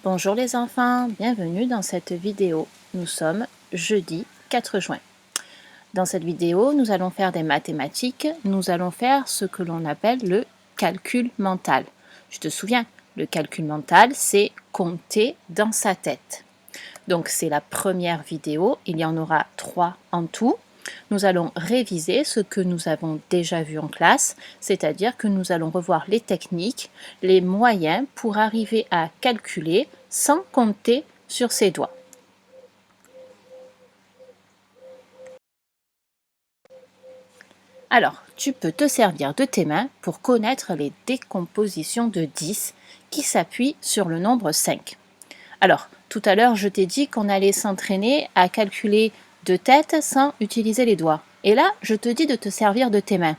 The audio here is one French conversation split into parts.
Bonjour les enfants, bienvenue dans cette vidéo. Nous sommes jeudi 4 juin. Dans cette vidéo, nous allons faire des mathématiques. Nous allons faire ce que l'on appelle le calcul mental. Tu te souviens, le calcul mental, c'est compter dans sa tête. Donc c'est la première vidéo, il y en aura 3 en tout. Nous allons réviser ce que nous avons déjà vu en classe, c'est-à-dire que nous allons revoir les techniques, les moyens pour arriver à calculer sans compter sur ses doigts. Alors, tu peux te servir de tes mains pour connaître les décompositions de 10 qui s'appuient sur le nombre 5. Alors, tout à l'heure, je t'ai dit qu'on allait s'entraîner à calculer de tête sans utiliser les doigts. Et là, je te dis de te servir de tes mains.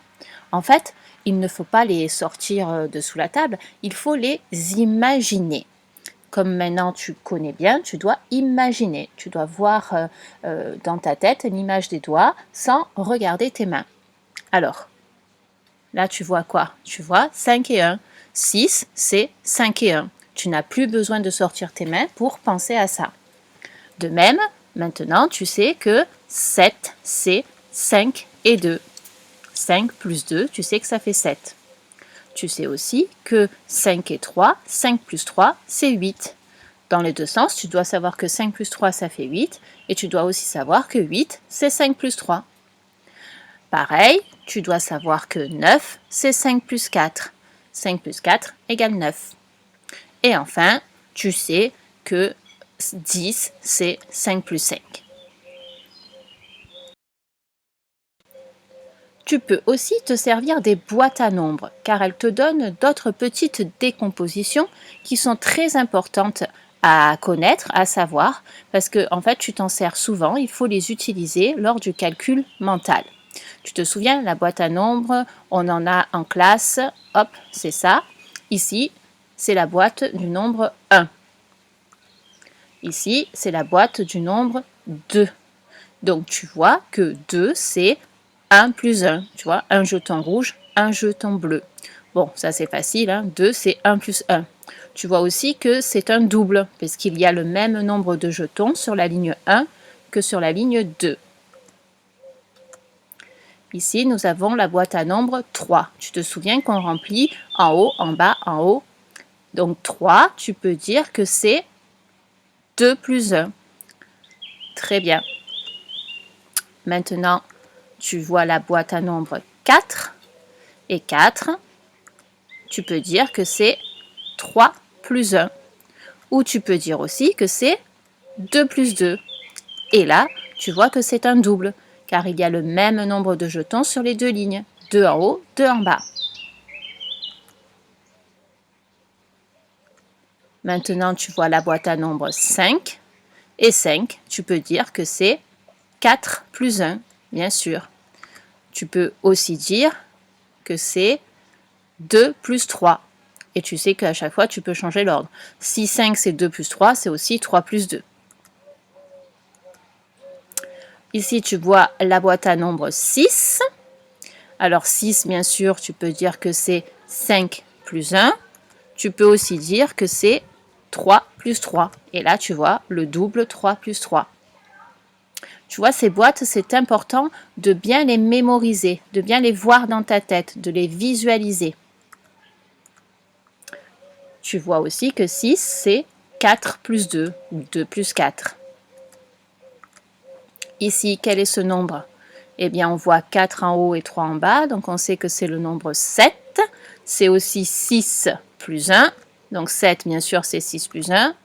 En fait, il ne faut pas les sortir de sous la table, il faut les imaginer. Comme maintenant tu connais bien, tu dois imaginer. Tu dois voir dans ta tête l'image des doigts sans regarder tes mains. Alors, là tu vois quoi? Tu vois 5 et 1. 6, c'est 5 et 1. Tu n'as plus besoin de sortir tes mains pour penser à ça. De même, maintenant tu sais que 7, c'est 5 et 2. 5 plus 2, tu sais que ça fait 7. Tu sais aussi que 5 et 3, 5 plus 3, c'est 8. Dans les deux sens, tu dois savoir que 5 plus 3, ça fait 8. Et tu dois aussi savoir que 8, c'est 5 plus 3. Pareil, tu dois savoir que 9, c'est 5 plus 4. 5 plus 4 égale 9. Et enfin, tu sais que 10, c'est 5 plus 5. Tu peux aussi te servir des boîtes à nombres, car elles te donnent d'autres petites décompositions qui sont très importantes à connaître, à savoir, parce que en fait, tu t'en sers souvent, il faut les utiliser lors du calcul mental. Tu te souviens, la boîte à nombres, on en a en classe, hop, c'est ça. Ici, c'est la boîte du nombre 1. Ici, c'est la boîte du nombre 2. Donc, tu vois que 2, c'est 1 plus 1. Tu vois, un jeton rouge, un jeton bleu. Bon, ça c'est facile, hein. 2, c'est 1 plus 1. Tu vois aussi que c'est un double, parce qu'il y a le même nombre de jetons sur la ligne 1 que sur la ligne 2. Ici, nous avons la boîte à nombres 3. Tu te souviens qu'on remplit en haut, en bas, en haut. Donc 3, tu peux dire que c'est 2 plus 1. Très bien. Maintenant, tu vois la boîte à nombres 4. Et 4, tu peux dire que c'est 3 plus 1. Ou tu peux dire aussi que c'est 2 plus 2. Et là, tu vois que c'est un double, car il y a le même nombre de jetons sur les deux lignes. 2 en haut, 2 en bas. Maintenant, tu vois la boîte à nombres 5. Et 5, tu peux dire que c'est 4 plus 1, bien sûr. Tu peux aussi dire que c'est 2 plus 3. Et tu sais qu'à chaque fois, tu peux changer l'ordre. Si 5, c'est 2 plus 3, c'est aussi 3 plus 2. Ici, tu vois la boîte à nombres 6. Alors 6, bien sûr, tu peux dire que c'est 5 plus 1. Tu peux aussi dire que c'est 3 plus 3. Et là, tu vois le double 3 plus 3. Tu vois, ces boîtes, c'est important de bien les mémoriser, de bien les voir dans ta tête, de les visualiser. Tu vois aussi que 6, c'est 4 plus 2, ou 2 plus 4. Ici, quel est ce nombre? Eh bien, on voit 4 en haut et 3 en bas, donc on sait que c'est le nombre 7. C'est aussi 6 plus 1. Donc 7, bien sûr, c'est 6 plus 1.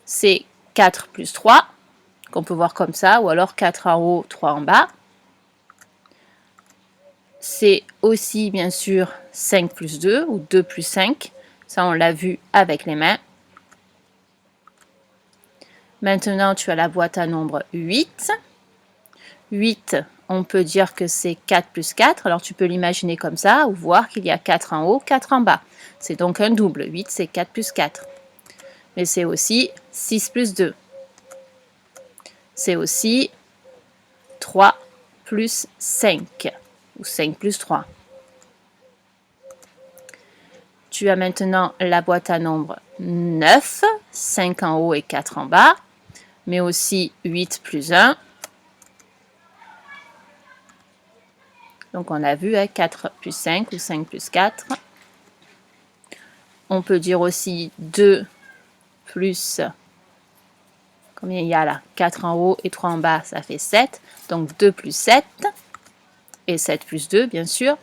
C'est 4 plus 3, qu'on peut voir comme ça, ou alors 4 en haut, 3 en bas. C'est aussi, bien sûr, 5 plus 2, ou 2 plus 5. Ça, on l'a vu avec les mains. Maintenant, tu as la boîte à nombres 8. 8, on peut dire que c'est 4 plus 4. Alors, tu peux l'imaginer comme ça ou voir qu'il y a 4 en haut, 4 en bas. C'est donc un double. 8, c'est 4 plus 4. Mais c'est aussi 6 plus 2. C'est aussi 3 plus 5 ou 5 plus 3. Tu as maintenant la boîte à nombres 9, 5 en haut et 4 en bas, mais aussi 8 plus 1. Donc on a vu 4 plus 5 ou 5 plus 4. On peut dire aussi 2 plus, combien il y a là? 4 en haut et 3 en bas, ça fait 7. Donc 2 plus 7 et 7 plus 2, bien sûr.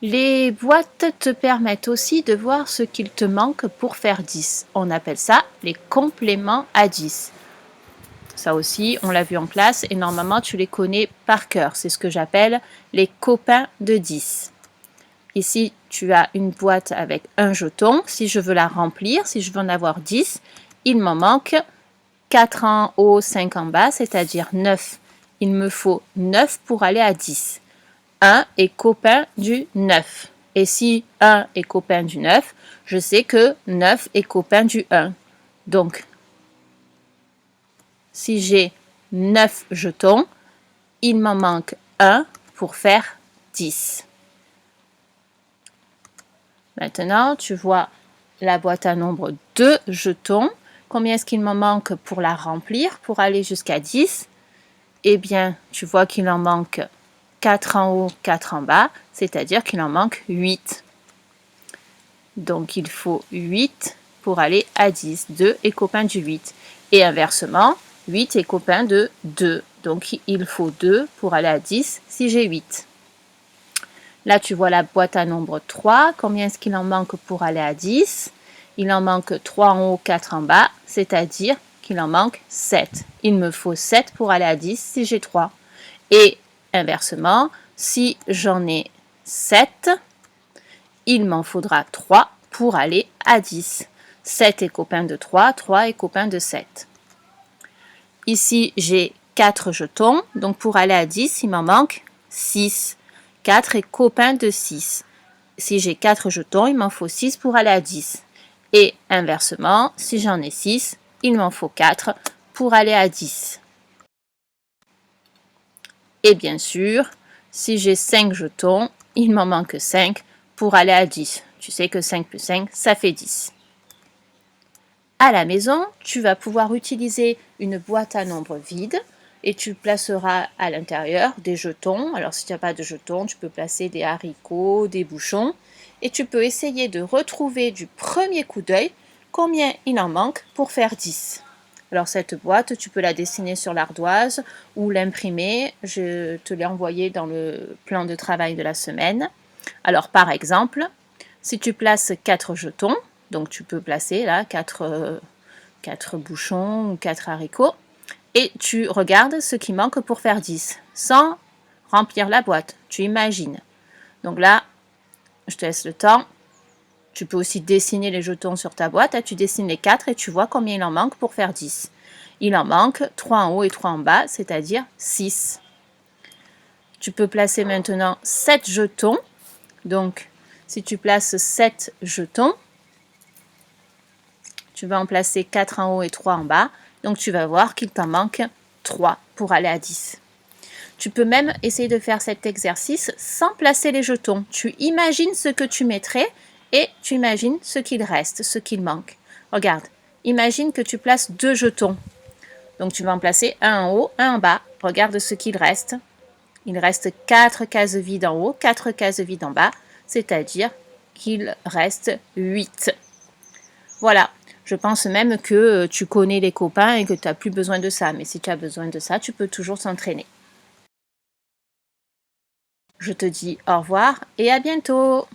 Les boîtes te permettent aussi de voir ce qu'il te manque pour faire 10. On appelle ça les compléments à 10. Ça aussi, on l'a vu en classe et normalement, tu les connais par cœur. C'est ce que j'appelle les copains de 10. Ici, tu as une boîte avec un jeton. Si je veux la remplir, si je veux en avoir 10, il m'en manque 4 en haut, 5 en bas, c'est-à-dire 9. Il me faut 9 pour aller à 10. 1 est copain du 9. Et si 1 est copain du 9, je sais que 9 est copain du 1. Donc, si j'ai 9 jetons, il m'en manque 1 pour faire 10. Maintenant, tu vois la boîte à nombres de jetons. Combien est-ce qu'il m'en manque pour la remplir, pour aller jusqu'à 10? Eh bien, tu vois qu'il en manque 4 en haut, 4 en bas, c'est-à-dire qu'il en manque 8. Donc, il faut 8 pour aller à 10. 2 est copain du 8. Et inversement, 8 est copain de 2. Donc, il faut 2 pour aller à 10 si j'ai 8. Là, tu vois la boîte à nombres 3. Combien est-ce qu'il en manque pour aller à 10? Il en manque 3 en haut, 4 en bas, c'est-à-dire qu'il en manque 7. Il me faut 7 pour aller à 10 si j'ai 3. Et inversement, si j'en ai 7, il m'en faudra 3 pour aller à 10. 7 est copain de 3, 3 est copain de 7. Ici, j'ai 4 jetons, donc pour aller à 10, il m'en manque 6. 4 est copain de 6. Si j'ai 4 jetons, il m'en faut 6 pour aller à 10. Et inversement, si j'en ai 6, il m'en faut 4 pour aller à 10. Et bien sûr, si j'ai 5 jetons, il m'en manque 5 pour aller à 10. Tu sais que 5 plus 5, ça fait 10. À la maison, tu vas pouvoir utiliser une boîte à nombres vide et tu placeras à l'intérieur des jetons. Alors si tu n'as pas de jetons, tu peux placer des haricots, des bouchons et tu peux essayer de retrouver du premier coup d'œil combien il en manque pour faire 10. Alors cette boîte, tu peux la dessiner sur l'ardoise ou l'imprimer. Je te l'ai envoyé dans le plan de travail de la semaine. Alors par exemple, si tu places 4 jetons, donc tu peux placer là 4 bouchons ou 4 haricots, et tu regardes ce qui manque pour faire 10, sans remplir la boîte, tu imagines. Donc là, je te laisse le temps. Tu peux aussi dessiner les jetons sur ta boîte. Là, tu dessines les 4 et tu vois combien il en manque pour faire 10. Il en manque 3 en haut et 3 en bas, c'est-à-dire 6. Tu peux placer maintenant 7 jetons. Donc, si tu places 7 jetons, tu vas en placer 4 en haut et 3 en bas. Donc, tu vas voir qu'il t'en manque 3 pour aller à 10. Tu peux même essayer de faire cet exercice sans placer les jetons. Tu imagines ce que tu mettrais et tu imagines ce qu'il reste, ce qu'il manque. Regarde, imagine que tu places 2 jetons. Donc tu vas en placer un en haut, un en bas. Regarde ce qu'il reste. Il reste 4 cases vides en haut, 4 cases vides en bas, c'est-à-dire qu'il reste 8. Voilà, je pense même que tu connais les copains et que tu n'as plus besoin de ça. Mais si tu as besoin de ça, tu peux toujours s'entraîner. Je te dis au revoir et à bientôt!